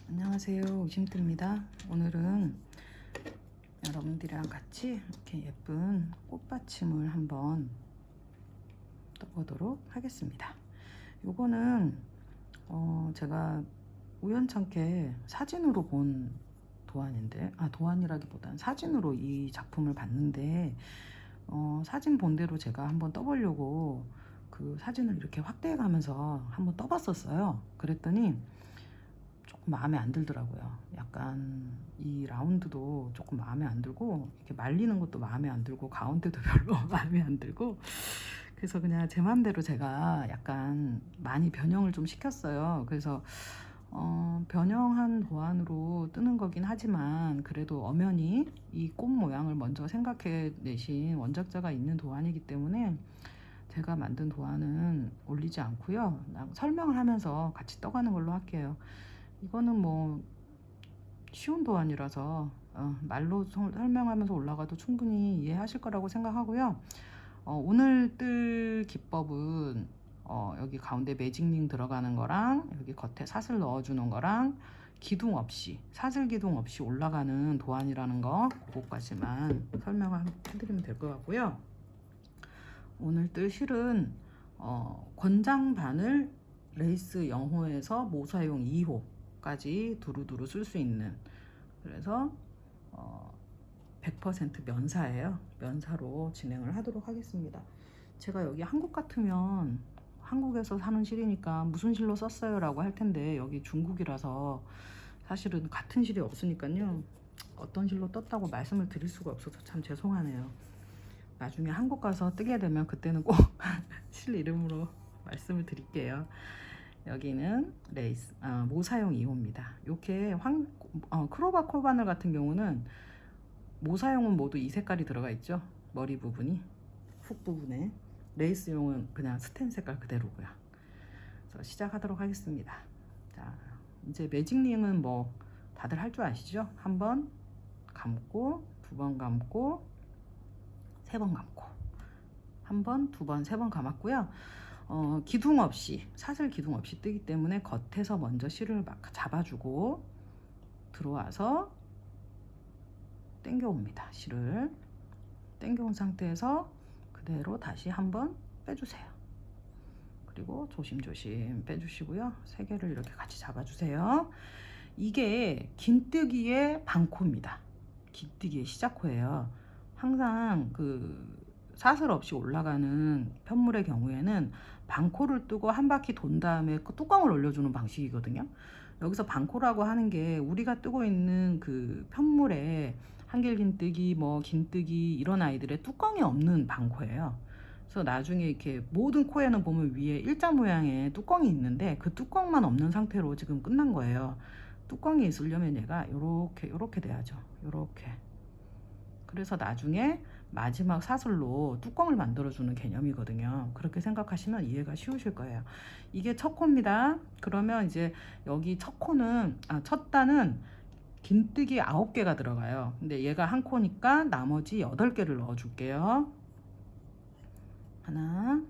안녕하세요, 오심트입니다. 오늘은 여러분들이랑 같이 이렇게 예쁜 꽃받침을 한번 떠보도록 하겠습니다. 요거는 제가 우연찮게 사진으로 본 도안인데, 도안이라기보단 사진으로 이 작품을 봤는데, 사진 본 대로 제가 한번 떠보려고 그 사진을 이렇게 확대해 가면서 한번 떠봤었어요. 그랬더니 조금 마음에 안 들더라고요. 약간 이 라운드도 조금 마음에 안 들고, 이렇게 말리는 것도 마음에 안 들고, 가운데도 별로 마음에 안 들고, 그래서 그냥 제 맘대로 제가 약간 많이 변형을 좀 시켰어요. 그래서 변형한 도안으로 뜨는 거긴 하지만, 그래도 엄연히 이 꽃 모양을 먼저 생각해 내신 원작자가 있는 도안이기 때문에 제가 만든 도안은 올리지 않고요, 그냥 설명을 하면서 같이 떠가는 걸로 할게요. 이거는 뭐 쉬운 도안이라서 말로 설명하면서 올라가도 충분히 이해하실 거라고 생각하고요. 오늘 뜰 기법은 여기 가운데 매직링 들어가는 거랑 여기 겉에 사슬 넣어주는 거랑 기둥 없이, 사슬 기둥 없이 올라가는 도안이라는 거, 그것까지만 설명을 해드리면 될 것 같고요. 오늘 뜰 실은 권장 바늘 레이스 0호에서 모사용 2호까지 두루두루 쓸 수 있는, 그래서 100% 면사예요. 면사로 진행을 하도록 하겠습니다. 제가 여기 한국 같으면 한국에서 사는 실이니까 무슨 실로 썼어요 라고 할 텐데, 여기 중국이라서 사실은 같은 실이 없으니까요, 어떤 실로 떴다고 말씀을 드릴 수가 없어서 참 죄송하네요. 나중에 한국 가서 뜨게 되면 그때는 꼭 실 이름으로 말씀을 드릴게요. 여기는 레이스 모사용 2호입니다. 이렇게 크로바 코바늘 같은 경우는 모사용은 모두 이 색깔이 들어가 있죠. 머리 부분이, 훅 부분에. 레이스용은 그냥 스텐 색깔 그대로고요. 그래서 시작하도록 하겠습니다. 자, 이제 매직링은 뭐 다들 할 줄 아시죠? 한 번 감고, 두 번 감고, 세 번 감고, 한 번, 두 번, 세 번 감았고요. 기둥 없이, 사슬 기둥 없이 뜨기 때문에 겉에서 먼저 실을 막 잡아주고 들어와서 당겨옵니다. 실을 당겨온 상태에서 그대로 다시 한번 빼주세요. 그리고 조심조심 빼주시고요. 세 개를 이렇게 같이 잡아주세요. 이게 긴뜨기의 반코입니다. 긴뜨기의 시작코예요. 항상 그 사슬 없이 올라가는 편물의 경우에는 반코를 뜨고 한 바퀴 돈 다음에 그 뚜껑을 올려주는 방식이거든요. 여기서 반코라고 하는 게 우리가 뜨고 있는 그 편물에 한길긴뜨기, 뭐 긴뜨기 이런 아이들의 뚜껑이 없는 반코예요. 그래서 나중에 이렇게 모든 코에는 보면 위에 일자 모양의 뚜껑이 있는데 그 뚜껑만 없는 상태로 지금 끝난 거예요. 뚜껑이 있으려면 얘가 요렇게 돼야죠. 요렇게. 그래서 나중에 마지막 사슬로 뚜껑을 만들어주는 개념이거든요. 그렇게 생각하시면 이해가 쉬우실 거예요. 이게 첫 코입니다. 그러면 이제 여기 첫 코는, 첫 단은 긴뜨기 9개가 들어가요. 근데 얘가 한 코니까 나머지 8개를 넣어줄게요. 하나,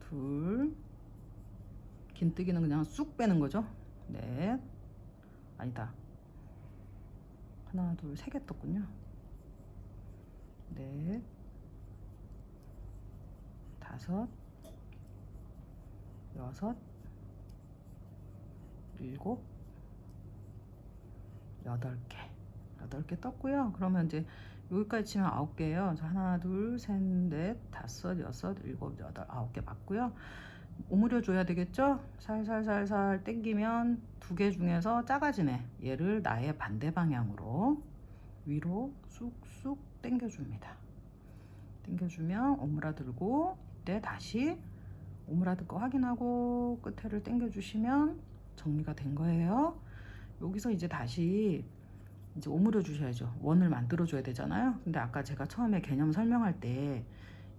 둘, 긴뜨기는 그냥 쑥 빼는 거죠. 넷, 아니다. 하나, 둘, 3개 떴군요. 넷, 다섯, 여섯, 일곱, 8개. 8개 떴고요. 그러면 이제 여기까지 치면 9개예요. 하나, 둘, 셋, 넷, 다섯, 여섯, 일곱, 여덟, 9개 맞고요. 오므려 줘야 되겠죠? 살살살살 당기면 2개 중에서 작아지네. 얘를 나의 반대 방향으로 위로 쑥쑥 당겨줍니다. 당겨주면 오므라들고, 이때 다시 오므라들 거 확인하고 끝에를 당겨주시면 정리가 된 거예요. 여기서 이제 다시 이제 오므려 주셔야죠. 원을 만들어 줘야 되잖아요. 근데 아까 제가 처음에 개념 설명할 때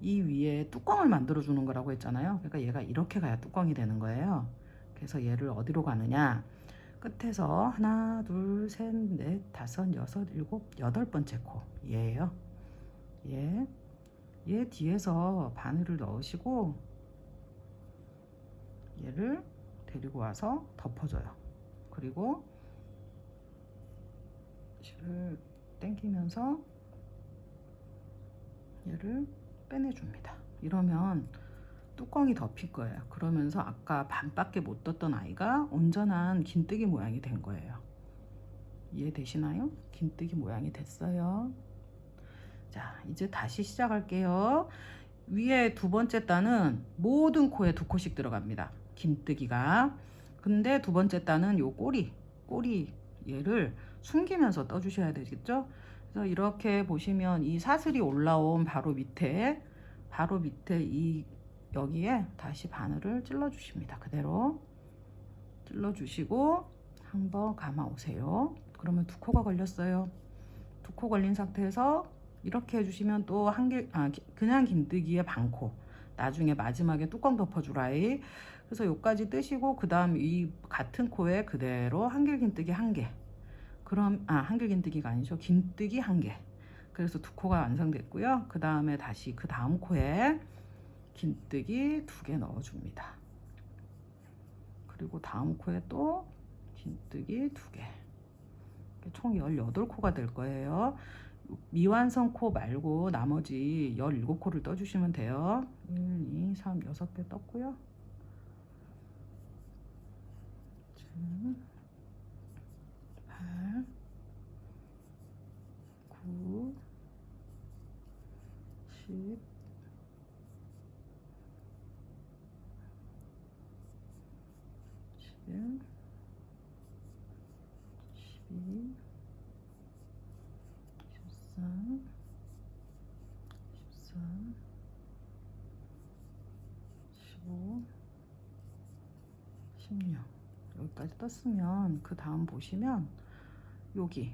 이 위에 뚜껑을 만들어 주는 거라고 했잖아요. 그러니까 얘가 이렇게 가야 뚜껑이 되는 거예요. 그래서 얘를 어디로 가느냐, 끝에서 하나, 둘, 셋, 넷, 다섯, 여섯, 일곱, 8번째 코 얘예요. 얘 뒤에서 바늘을 넣으시고 얘를 데리고 와서 덮어줘요. 그리고 실을 당기면서 얘를 빼내줍니다. 이러면 뚜껑이 덮일 거예요. 그러면서 아까 반밖에 못 떴던 아이가 온전한 긴뜨기 모양이 된 거예요. 이해되시나요? 긴뜨기 모양이 됐어요. 자, 이제 다시 시작할게요. 위에 두 번째 단은 모든 코에 두 코씩 들어갑니다. 긴뜨기가. 근데 두 번째 단은 요 꼬리 얘를 숨기면서 떠주셔야 되겠죠? 그래서 이렇게 보시면 이 사슬이 올라온 바로 밑에 이 여기에 다시 바늘을 찔러 주십니다. 그대로 찔러 주시고 한번 감아 오세요. 그러면 두 코가 걸렸어요. 두 코 걸린 상태에서 이렇게 해주시면 또 그냥 긴뜨기의 반코, 나중에 마지막에 뚜껑 덮어주라이. 그래서 여기까지 뜨시고 그 다음 이 같은 코에 그대로 한길 긴뜨기 1개. 그럼 한길 긴뜨기가 아니죠. 긴뜨기 1개. 그래서 두 코가 완성됐고요. 그 다음에 다시 그 다음 코에 긴뜨기 2개 넣어줍니다. 그리고 다음 코에 또 긴뜨기 2개. 총 18코가 될 거예요. 미완성 코 말고 나머지 17코를 떠주시면 돼요. 1, 2, 3, 6개 떴고요. 7, 8, 9, 10, 11, 12, 13, 14, 15, 16. 여기까지 떴으면 그 다음 보시면 여기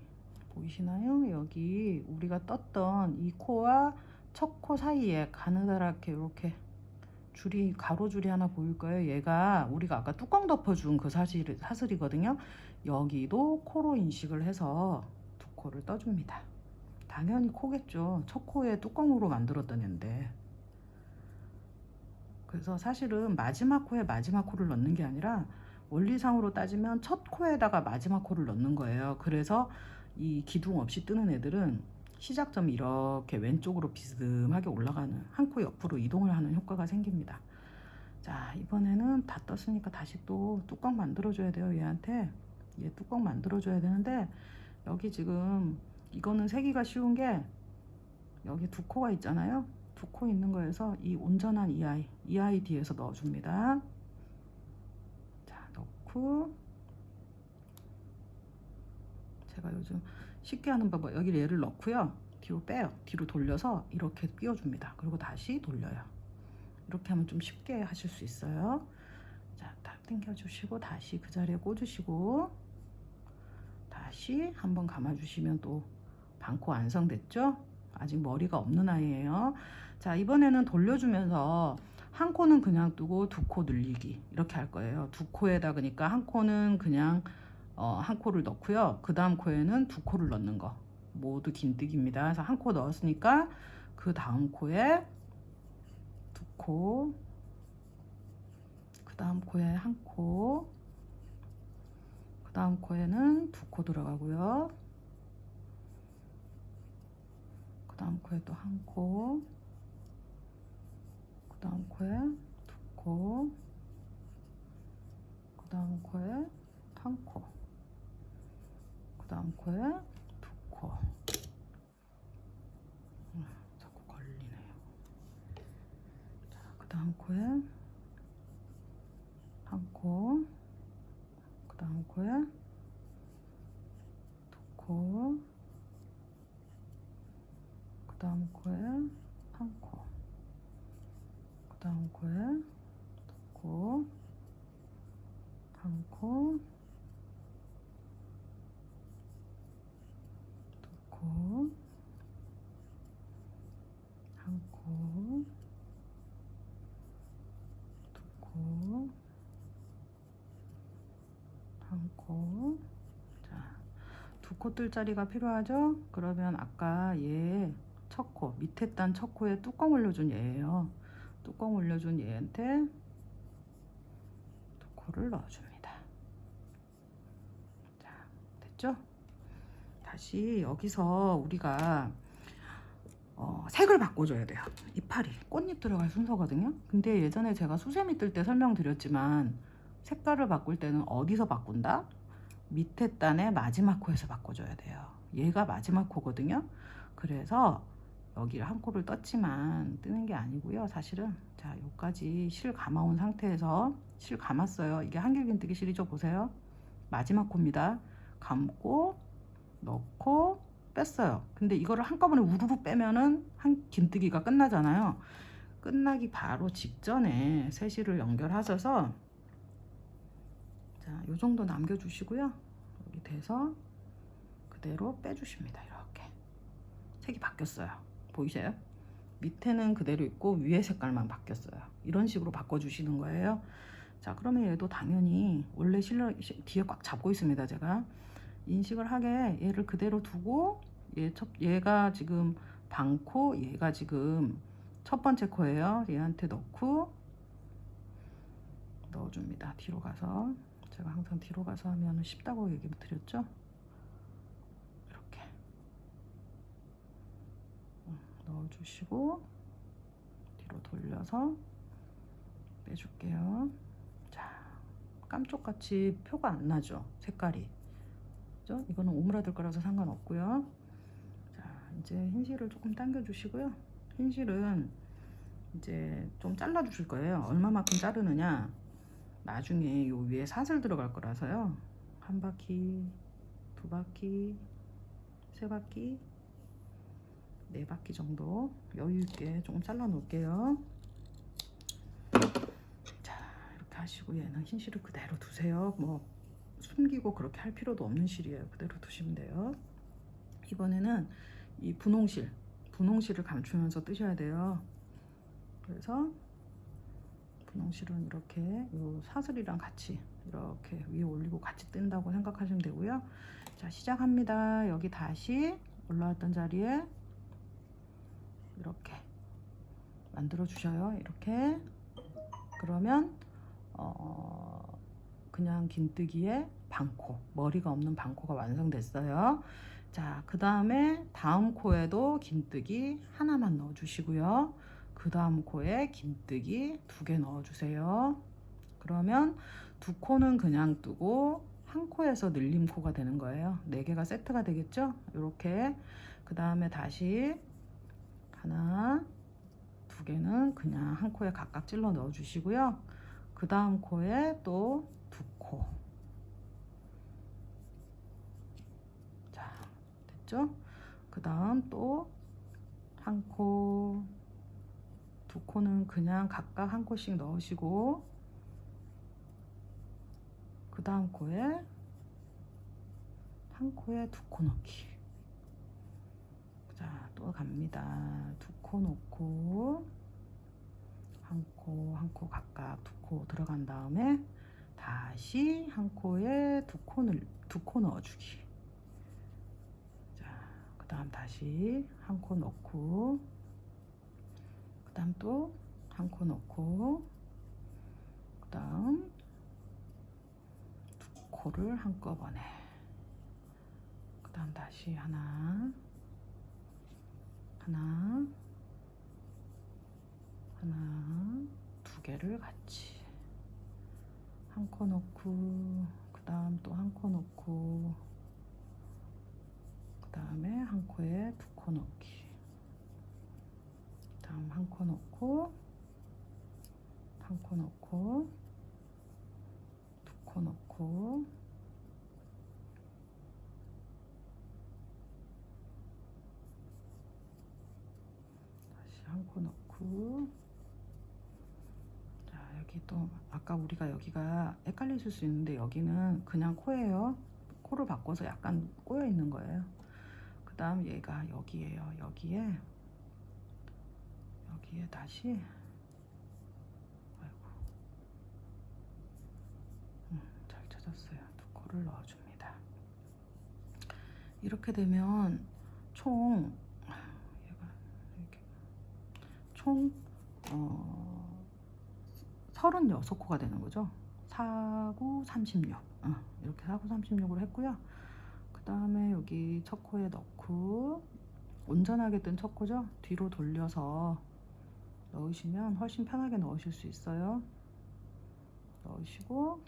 보이시나요? 여기 우리가 떴던 이 코와 첫 코 사이에 가느다랗게 이렇게 줄이 가로줄이 하나 보일 거예요. 얘가 우리가 아까 뚜껑 덮어준 그 사슬이거든요. 여기도 코로 인식을 해서 두 코를 떠줍니다. 당연히 코겠죠. 첫 코에 뚜껑으로 만들었던 앤데. 그래서 사실은 마지막 코에 마지막 코를 넣는 게 아니라 원리상으로 따지면 첫 코에다가 마지막 코를 넣는 거예요. 그래서 이 기둥 없이 뜨는 애들은 시작점이 이렇게 왼쪽으로 비스듬하게 올라가는, 한 코 옆으로 이동을 하는 효과가 생깁니다. 자, 이번에는 다 떴으니까 다시 또 뚜껑 만들어 줘야 돼요. 얘한테 얘 뚜껑 만들어 줘야 되는데, 여기 지금 이거는 세기가 쉬운 게 여기 두 코가 있잖아요. 두 코 있는 거에서 이 온전한 이 아이 뒤에서 넣어줍니다. 자, 넣고 제가 요즘 쉽게 하는 방법, 여기 얘를 넣고요. 뒤로 빼요. 뒤로 돌려서 이렇게 끼워줍니다. 그리고 다시 돌려요. 이렇게 하면 좀 쉽게 하실 수 있어요. 자, 다 당겨주시고 다시 그 자리에 꽂으시고 다시 한번 감아주시면 또 반코 완성됐죠? 아직 머리가 없는 아이예요. 자, 이번에는 돌려주면서 한 코는 그냥 뜨고 두 코 늘리기 이렇게 할 거예요. 두 코에다, 그러니까 한 코는 그냥 한 코를 넣고요. 그 다음 코에는 두 코를 넣는 거 모두 긴뜨기입니다. 그래서 한 코 넣었으니까 그 다음 코에 두 코, 그 다음 코에 한 코, 그 다음 코에는 두 코 들어가고요. 그 다음 코에 또 한 코, 그 다음 코에 두 코, 그 다음 코에 한 코, 그 다음 코에 두 코. 자꾸 걸리네요. 자, 그 다음 코에 한 코, 그 다음 코에 두 코, 그 다음 코에 한 코, 그 다음 코에 두 코, 한 코, 두 코, 한 코, 두 코, 한 코. 자, 두 코 뜰 자리가 필요하죠? 그러면 아까 얘 첫 코, 밑에 단 첫 코에 뚜껑 올려준 얘예요. 뚜껑 올려준 얘한테 두 코를 넣어줍니다. 됐죠? 다시 여기서 우리가 색을 바꿔줘야 돼요. 이파리 꽃잎 들어갈 순서거든요. 근데 예전에 제가 수세미 뜰 때 설명드렸지만 색깔을 바꿀 때는 어디서 바꾼다? 밑에 단의 마지막 코에서 바꿔줘야 돼요. 얘가 마지막 코거든요. 그래서 여기를 한 코를 떴지만 뜨는 게 아니고요. 사실은 자, 여기까지 실 감아온 상태에서 실 감았어요. 이게 한길긴뜨기 실이죠. 보세요. 마지막 코입니다. 감고 넣고 뺐어요. 근데 이거를 한꺼번에 우르르 빼면은 한 긴뜨기가 끝나잖아요. 끝나기 바로 직전에 세실을 연결하셔서 자, 요 정도 남겨주시고요. 여기 대서 그대로 빼주십니다. 이렇게 색이 바뀌었어요. 보이세요? 밑에는 그대로 있고 위에 색깔만 바뀌었어요. 이런 식으로 바꿔주시는 거예요. 자, 그러면 얘도 당연히 원래 실러 뒤에 꽉 잡고 있습니다. 제가 인식을 하게 얘를 그대로 두고 얘가 지금 반코, 얘가 지금 첫 번째 코예요. 얘한테 넣고 넣어줍니다. 뒤로 가서 제가 항상 뒤로 가서 하면 쉽다고 얘기 드렸죠. 이렇게 넣어주시고 뒤로 돌려서 빼줄게요. 자, 깜쪽같이 표가 안 나죠. 색깔이. 그죠? 이거는 오므라들 거라서 상관없고요. 자, 이제 흰실을 조금 당겨 주시고요. 흰실은 이제 좀 잘라 주실 거예요. 얼마만큼 자르느냐, 나중에 요 위에 사슬 들어갈 거라서요. 한 바퀴, 두 바퀴, 세 바퀴, 네 바퀴 정도 여유 있게 조금 잘라 놓을게요. 자, 이렇게 하시고 얘는 흰실을 그대로 두세요. 뭐 숨기고 그렇게 할 필요도 없는 실이에요. 그대로 두시면 돼요. 이번에는 이 분홍실을 감추면서 뜨셔야 돼요. 그래서 분홍실은 이렇게 요 사슬이랑 같이 이렇게 위에 올리고 같이 뜬다고 생각하시면 되고요. 자, 시작합니다. 여기 다시 올라왔던 자리에 이렇게 만들어 주셔요. 이렇게. 그러면 그냥 긴뜨기에 반코, 머리가 없는 반코가 완성됐어요. 자, 그 다음에 다음 코에도 긴뜨기 하나만 넣어 주시고요. 그 다음 코에 긴뜨기 2개 넣어 주세요. 그러면 2코는 그냥 뜨고 한 코에서 늘림 코가 되는 거예요. 4개가 세트가 되겠죠? 이렇게. 그 다음에 다시 하나, 2개는 그냥 한 코에 각각 찔러 넣어 주시고요. 그 다음 코에 또 2코. 자, 됐죠? 그 다음 또 한 코, 2코는 그냥 각각 한 코씩 넣으시고, 그 다음 코에 한 코에 2코 넣기. 자, 또 갑니다. 2코 넣고 한 코 각각 2코 들어간 다음에 다시 한 코에 2코 넣어주기. 자, 그 다음 다시 한 코 넣고, 그 다음 또 한 코 넣고, 그 다음 2코를 한꺼번에, 그 다음 다시 하나, 2개를 같이 한 코 넣고, 그 다음 또 한 코 넣고, 그 다음에 한 코에 2코 넣기. 그 다음 한 코 넣고, 한 코 넣고, 2코 넣고, 다시 한 코 넣고. 자, 여기 또 아까 우리가 여기가 헷갈리실 수 있는데 여기는 그냥 코예요. 코를 바꿔서 약간 꼬여 있는 거예요. 그 다음 얘가 여기에요. 여기에 다시, 아이고, 잘 찾았어요. 2코를 넣어줍니다. 이렇게 되면 총 36코가 되는 거죠. 4, 9, 36. 이렇게 4, 9, 36으로 했고요. 다음에 여기 첫 코에 넣고, 온전하게 뜬 첫 코죠? 뒤로 돌려서 넣으시면 훨씬 편하게 넣으실 수 있어요. 넣으시고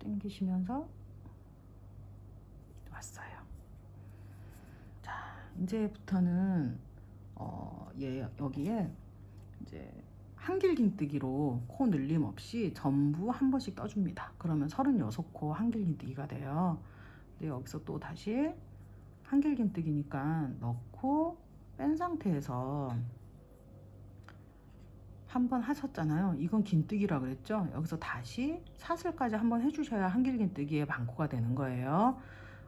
당기시면서 왔어요. 자, 이제부터는 여기에 이제 한길긴뜨기로 코 늘림 없이 전부 한 번씩 떠줍니다. 그러면 36코 한길긴뜨기가 돼요. 근데 여기서 또 다시 한길긴뜨기니까 넣고 뺀 상태에서 한 번 하셨잖아요. 이건 긴뜨기라 그랬죠. 여기서 다시 사슬까지 한번 해주셔야 한길긴뜨기의 반코가 되는 거예요.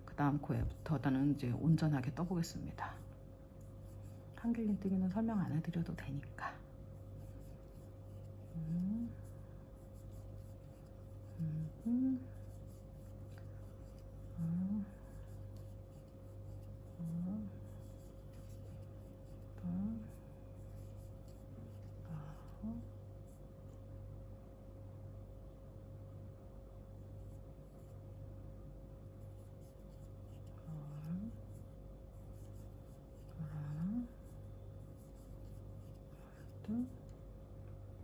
그 다음 코에부터는 이제 온전하게 떠보겠습니다. 한길긴뜨기는 설명 안 해드려도 되니까. 음.